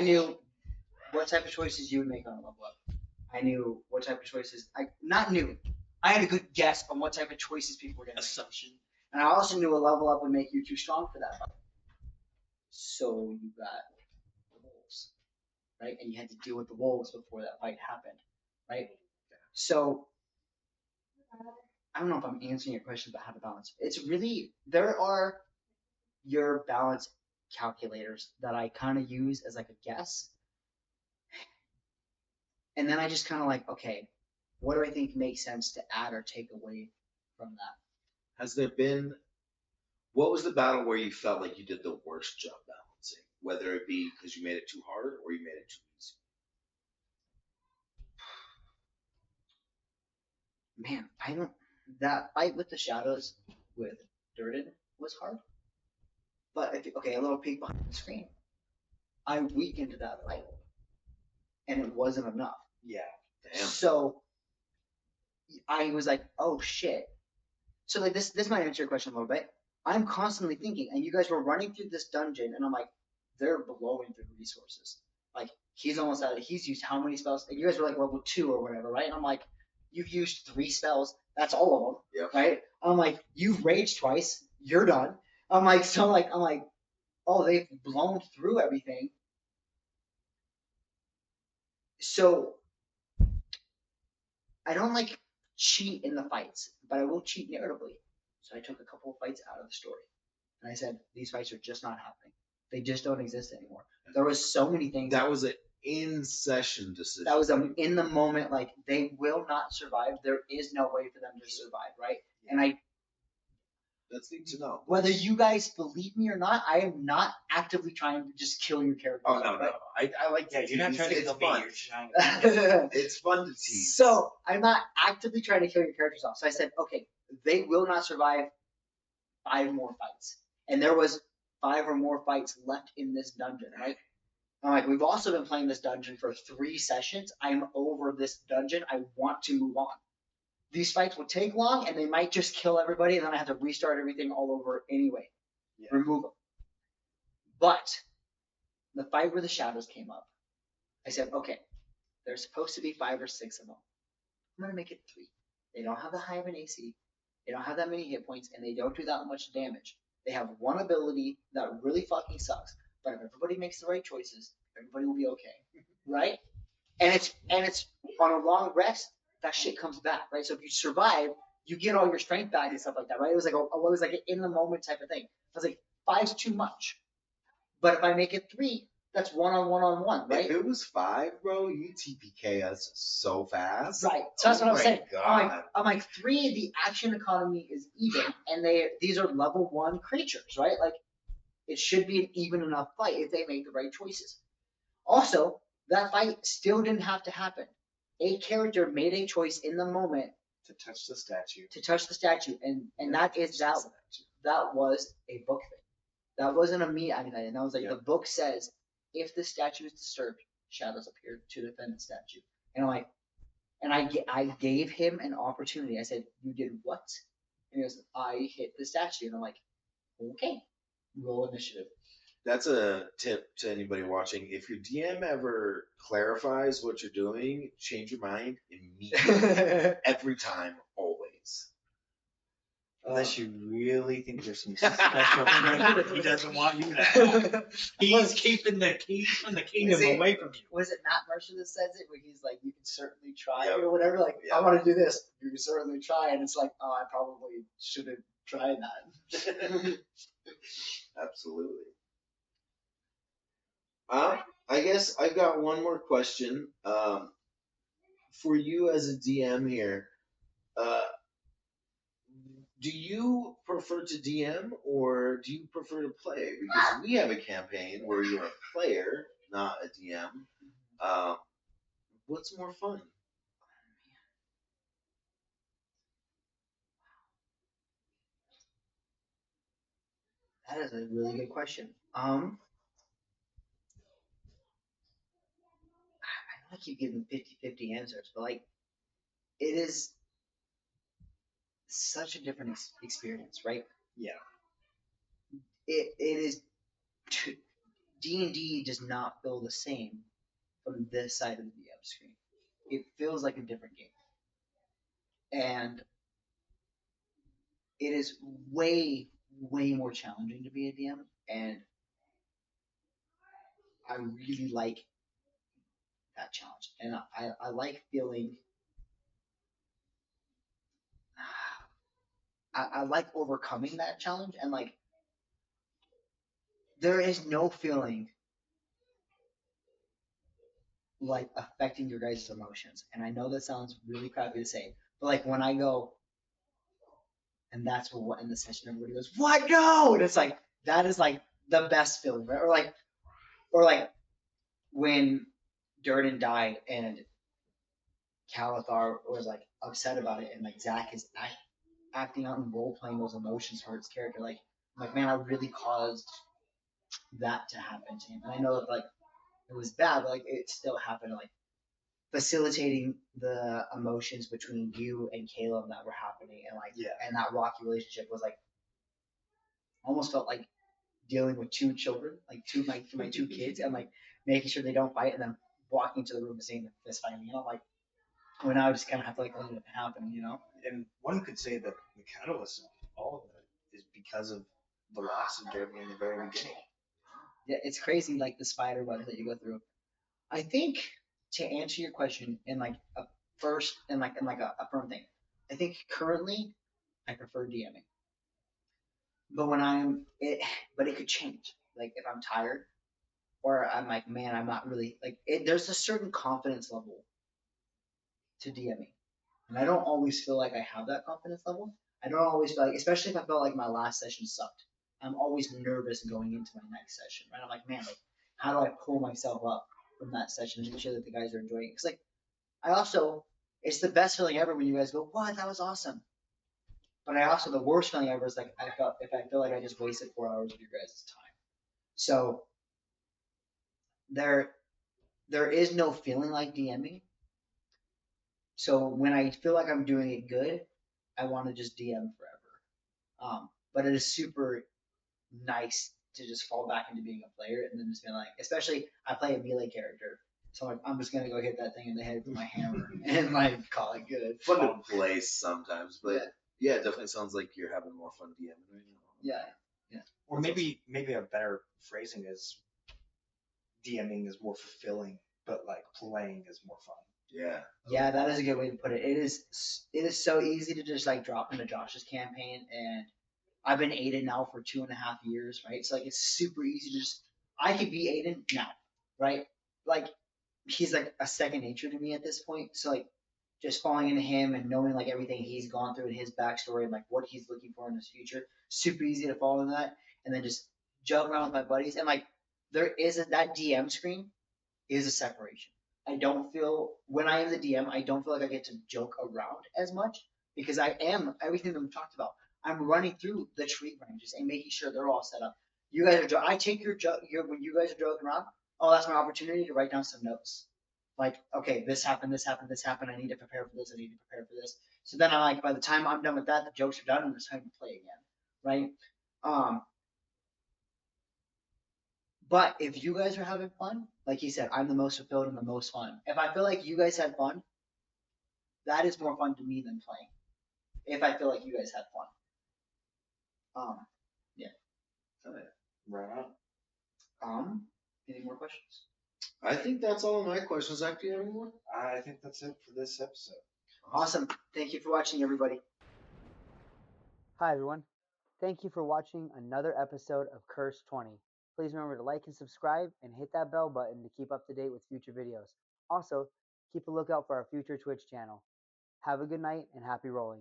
knew what type of choices you would make on a level up. I knew what type of choices I had a good guess on what type of choices people were going to make. Assumption. And I also knew a level up would make you too strong for that fight. So you got the wolves, right? And you had to deal with the wolves before that fight happened, right? So I don't know if I'm answering your question about how to balance. It's really there are your balance calculators that I kind of use as like a guess. And then I just kind of like, okay, what do I think makes sense to add or take away from that? Has there been, what was the battle where you felt like you did the worst job balancing? Whether it be because you made it too hard or you made it too easy? Man, I don't. That fight with the shadows with Durden was hard. But okay, a little peek behind the screen. I weakened that fight, and it wasn't enough. Yeah. Damn. So I was like, oh shit. So like this might answer your question a little bit. I'm constantly thinking, and you guys were running through this dungeon, and I'm like, they're blowing through resources. Like he's almost out. He's used how many spells? And you guys were like level 2 or whatever, right? And I'm like, you've used 3 spells. That's all of them, Yep. right? I'm like, you've raged twice. You're done. I'm like, oh, they've blown through everything. So I don't like cheat in the fights, but I will cheat narratively. So I took a couple of fights out of the story, and I said these fights are just not happening. They just don't exist anymore. There was so many things. That was an in-session decision. That was in the moment, like they will not survive. There is no way for them to survive, right? And that's neat to know. Whether you guys believe me or not, I am not actively trying to just kill your character. Oh no, right? no. I like that. You're not trying to kill me. Fun. You're trying to It's fun to tease. So I'm not actively trying to kill your characters off. So I said, okay, they will not survive 5 more fights. And there was 5 or more fights left in this dungeon, right? I'm like, we've also been playing this dungeon for 3 sessions. I'm over this dungeon. I want to move on. These fights will take long, and they might just kill everybody, and then I have to restart everything all over anyway. Yeah. Remove them. But the fight where the shadows came up, I said, okay, there's supposed to be 5 or 6 of them. I'm going to make it 3. They don't have the high of an AC. They don't have that many hit points, and they don't do that much damage. They have one ability that really fucking sucks. But if everybody makes the right choices, everybody will be okay, right? And it's on a long rest, that shit comes back, right? So if you survive, you get all your strength back and stuff like that, right? It was like an in the moment type of thing. I was like, 5's too much, but if I make it 3, that's 1 on 1 on 1, right? If it was 5, bro, you TPK us so fast, right? So that's what I'm saying. God. I'm like 3. The action economy is even, and these are level 1 creatures, right? Like it should be an even enough fight if they make the right choices. Also, that fight still didn't have to happen. A character made a choice in the moment to touch the statue. And that was a book thing. That wasn't a me acting. And that was like the book says, if the statue is disturbed, shadows appear to defend the statue. And I'm like, and I gave him an opportunity. I said, you did what? And he goes, I hit the statue. And I'm like, okay, roll initiative. That's a tip to anybody watching. If your DM ever clarifies what you're doing, change your mind immediately. Every time, always. Unless you really think there's some special thing that he doesn't want you to have. He's keeping the keys from the kingdom away from you. Was it Matt Mercer that says it? Where he's like, you can certainly try or whatever. Like, I want to do this. You can certainly try. And it's like, oh, I probably shouldn't try that. Absolutely. I guess I've got one more question. For you as a DM here, do you prefer to DM or do you prefer to play? Because we have a campaign where you're a player, not a DM. What's more fun? That is a really good question. I like you giving 50-50 answers, but like, it is such a different experience, right? Yeah. It is D&D does not feel the same from this side of the DM screen. It feels like a different game, and it is way more challenging to be a DM, and I really like that challenge, and I like feeling. I like overcoming that challenge, and like there is no feeling like affecting your guys' emotions. And I know that sounds really crappy to say, but like when I go, and that's what in the session everybody goes, "What? No!" And it's like that is like the best feeling, right? Or like when Durden died and Calathar was like upset about it, and like Zach is acting out and role playing those emotions for his character. Like, I'm like, man, I really caused that to happen to him, and I know that like it was bad, but like it still happened. Like facilitating the emotions between you and Caleb that were happening, and like and that rocky relationship was like almost felt like dealing with two children, like my two kids, and like making sure they don't fight, and then walking to the room and seeing them fist fighting. You know, like well now I just kind of have to like let it happen. You know. And one could say that the catalyst of all of that is because of the loss of Jeremy in the very beginning. Yeah, it's crazy, like the spider web that you go through. I think to answer your question in like a first and like a firm thing, I think currently I prefer DMing. But when but it could change. Like if I'm tired, or I'm like, man, I'm not really like. There's a certain confidence level to DMing, and I don't always feel like I have that confidence level. I don't always feel like, especially if I felt like my last session sucked. I'm always nervous going into my next session, right? I'm like, man, like, how do I pull myself up from that session and make sure that the guys are enjoying it? Because like, I also, it's the best feeling ever when you guys go, what, that was awesome. But I also, the worst feeling ever is like, if I feel like I just wasted 4 hours of your guys' time. So there there is no feeling like DMing. So when I feel like I'm doing it good, I want to just DM forever. But it is super nice to just fall back into being a player and then just be like, especially I play a melee character, so I'm just gonna go hit that thing in the head with my hammer and like call it good. Fun to play sometimes, but yeah, it definitely sounds like you're having more fun DMing right now. Yeah. Or maybe a better phrasing is DMing is more fulfilling, but like playing is more fun. Yeah, that is a good way to put it. It is so easy to just like drop into Josh's campaign, and I've been Aiden now for 2.5 years, right? So like it's super easy to just I could be Aiden now, right? Like he's like a second nature to me at this point. So like just falling into him and knowing like everything he's gone through in his backstory and like what he's looking for in his future, super easy to fall into that, and then just joke around with my buddies, and like that DM screen is a separation. I don't feel when I am the DM, I don't feel like I get to joke around as much because I am everything that we talked about. I'm running through the tree branches and making sure they're all set up. You guys are. I take your when you guys are joking around. Oh, that's my opportunity to write down some notes. Like, okay, this happened, this happened, this happened. I need to prepare for this. I need to prepare for this. So then I like by the time I'm done with that, the jokes are done and it's time to play again, right? Um, but if you guys are having fun, like he said, I'm the most fulfilled and the most fun. If I feel like you guys had fun, that is more fun to me than playing. If I feel like you guys had fun. Yeah. Right on. Any more questions? I think that's all of my questions. Zach, do you have any more? I think that's it for this episode. Awesome. Thank you for watching, everybody. Hi, everyone. Thank you for watching another episode of Curse 20. Please remember to like and subscribe and hit that bell button to keep up to date with future videos. Also, keep a lookout for our future Twitch channel. Have a good night and happy rolling.